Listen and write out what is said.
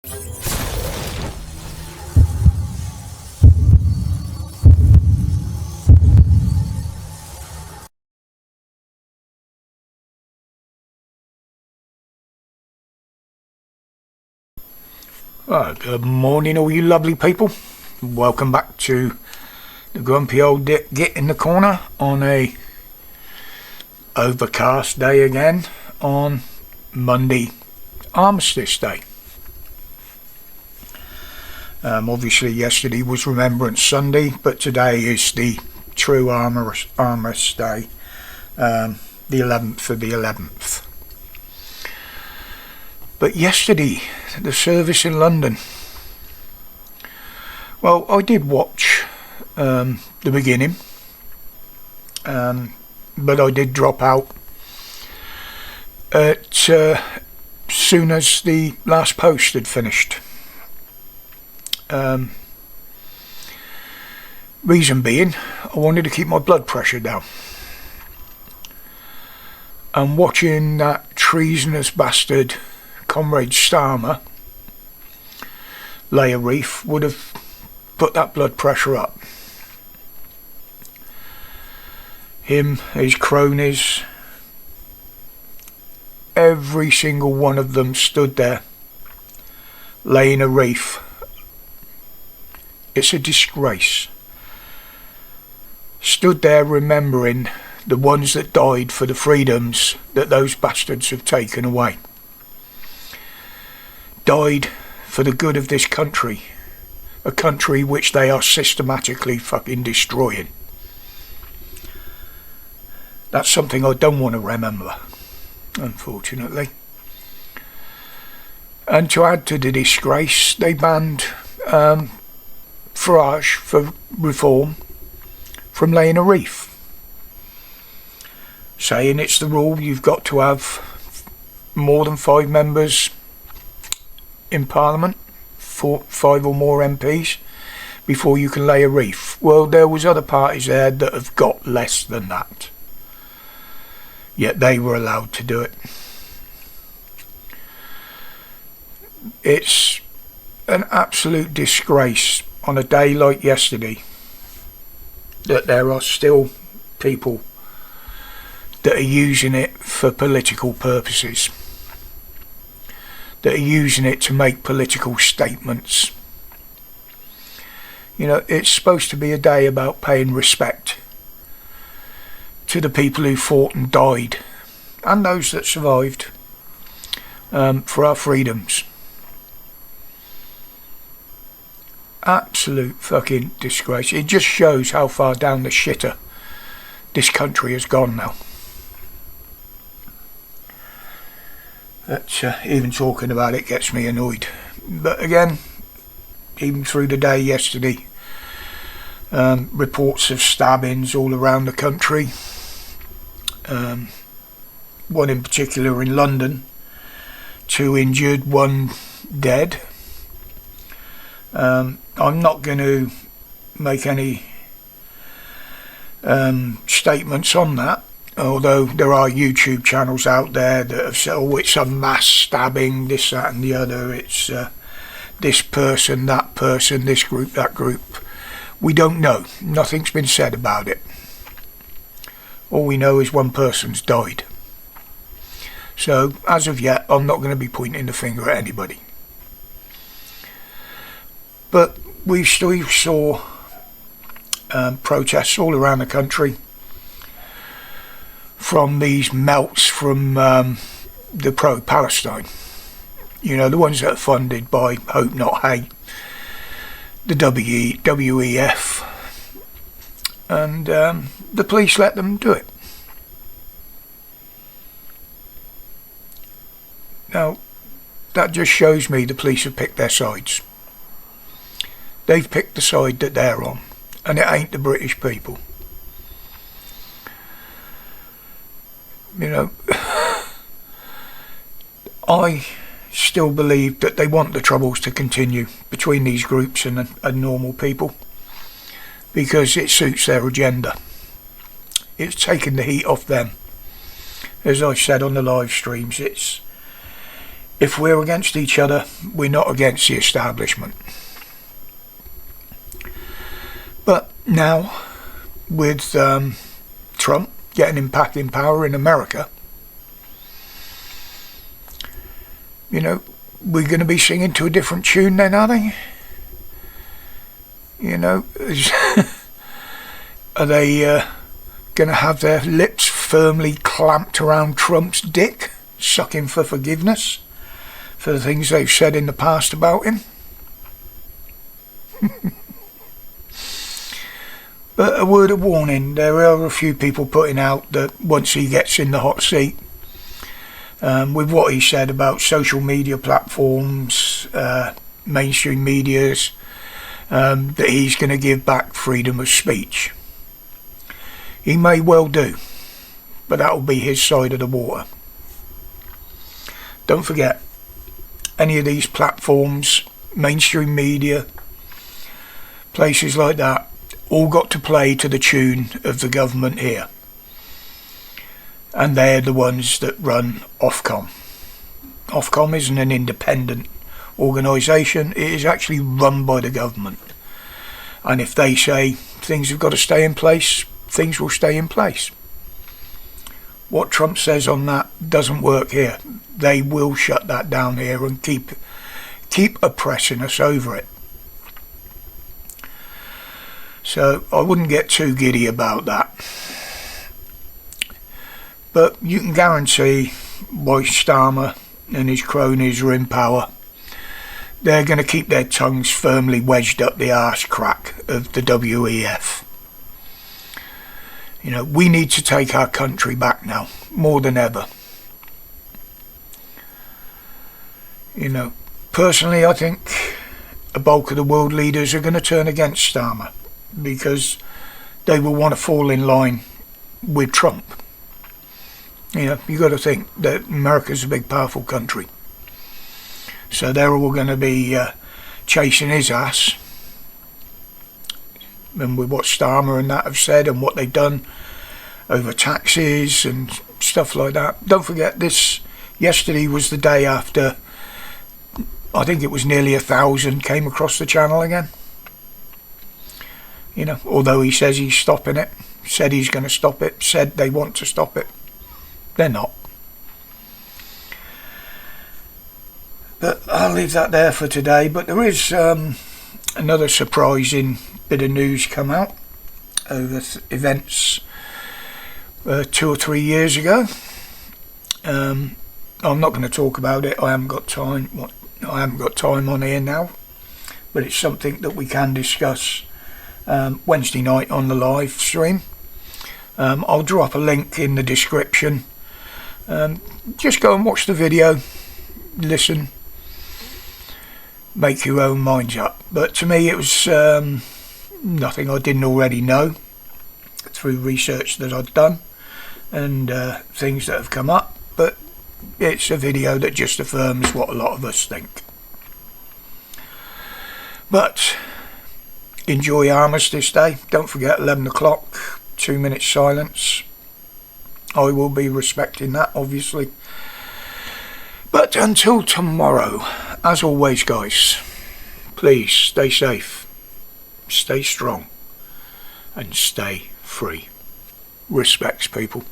Good morning, all you lovely people. Welcome back to the Grumpy Old Dick Git in the Corner on a overcast day again on Monday, Armistice Day. Obviously yesterday was Remembrance Sunday, but today is the true Armistice Day, the 11th of the 11th. But yesterday, the service in London. Well, I did watch the beginning, but I did drop out as soon as the last post had finished. Reason being, I wanted to keep my blood pressure down. And watching that treasonous bastard Comrade Starmer lay a reef would have put that blood pressure up. Him, his cronies, every single one of them stood there laying a reef. It's a disgrace. Stood there remembering the ones that died for the freedoms that those bastards have taken away. Died for the good of this country, a country which they are systematically fucking destroying. That's something I don't want to remember, unfortunately. And to add to the disgrace, they banned Farage for Reform from laying a reef, saying it's the rule, you've got to have more than 5 members in Parliament, 5 or more MPs, before you can lay a reef. Well, there was other parties there that have got less than that, yet they were allowed to do it. It's an absolute disgrace on a day like yesterday that there are still people that are using it for political purposes, that are using it to make political statements. You know, it's supposed to be a day about paying respect to the people who fought and died, and those that survived, for our freedoms. Absolute fucking disgrace. It just shows how far down the shitter this country has gone now. That even talking about it gets me annoyed. But again, even through the day yesterday, reports of stabbings all around the country. One in particular in London, 2 injured, 1 dead. I'm not going to make any statements on that, although there are YouTube channels out there that have said, oh, it's a mass stabbing, this, that and the other, it's this person, that person, this group, that group. We don't know. Nothing's been said about it. All we know is 1 person's died. So, as of yet, I'm not going to be pointing the finger at anybody. But we still saw protests all around the country from these melts from the pro-Palestine. You know, the ones that are funded by Hope Not Hate, the WEF, and the police let them do it. Now, that just shows me the police have picked their sides. They've picked the side that they're on, and it ain't the British people. You know, I still believe that they want the troubles to continue between these groups and normal people, because it suits their agenda. It's taken the heat off them. As I said on the live streams, If we're against each other, we're not against the establishment. But now, with Trump getting back in power in America, you know, we're going to be singing to a different tune then, are they? You know, are they going to have their lips firmly clamped around Trump's dick, sucking for forgiveness for the things they've said in the past about him? But a word of warning, there are a few people putting out that once he gets in the hot seat, with what he said about social media platforms, mainstream medias, that he's going to give back freedom of speech. He may well do, but that will be his side of the water. Don't forget, any of these platforms, mainstream media, places like that, all got to play to the tune of the government here. And they're the ones that run Ofcom. Ofcom isn't an independent organisation, it is actually run by the government. And if they say things have got to stay in place, things will stay in place. What Trump says on that doesn't work here. They will shut that down here and keep oppressing us over it. So I wouldn't get too giddy about that. But you can guarantee why Starmer and his cronies are in power. They're going to keep their tongues firmly wedged up the arse crack of the WEF. You know, we need to take our country back now, more than ever. You know, personally I think a bulk of the world leaders are going to turn against Starmer, because they will want to fall in line with Trump. You know, you've got to think that America's a big powerful country. So they're all going to be chasing his ass. And with what Starmer and that have said and what they've done over taxes and stuff like that. Don't forget, yesterday was the day after, I think it was nearly 1,000 came across the channel again. You know, although he says he's stopping it, said he's going to stop it, said they want to stop it. They're not. But I'll leave that there for today. But there is another surprising bit of news come out over events 2 or 3 years ago. I'm not going to talk about it. I haven't got time. I haven't got time on here now. But it's something that we can discuss Wednesday night on the live stream. I'll drop a link in the description. Just go and watch the video, listen, make your own minds up. But to me it was nothing I didn't already know through research that I'd done and things that have come up, but it's a video that just affirms what a lot of us think. But enjoy Armistice Day. Don't forget 11 o'clock, 2 minutes silence. I will be respecting that, obviously. But until tomorrow, as always guys, please stay safe, stay strong and stay free. Respects, people.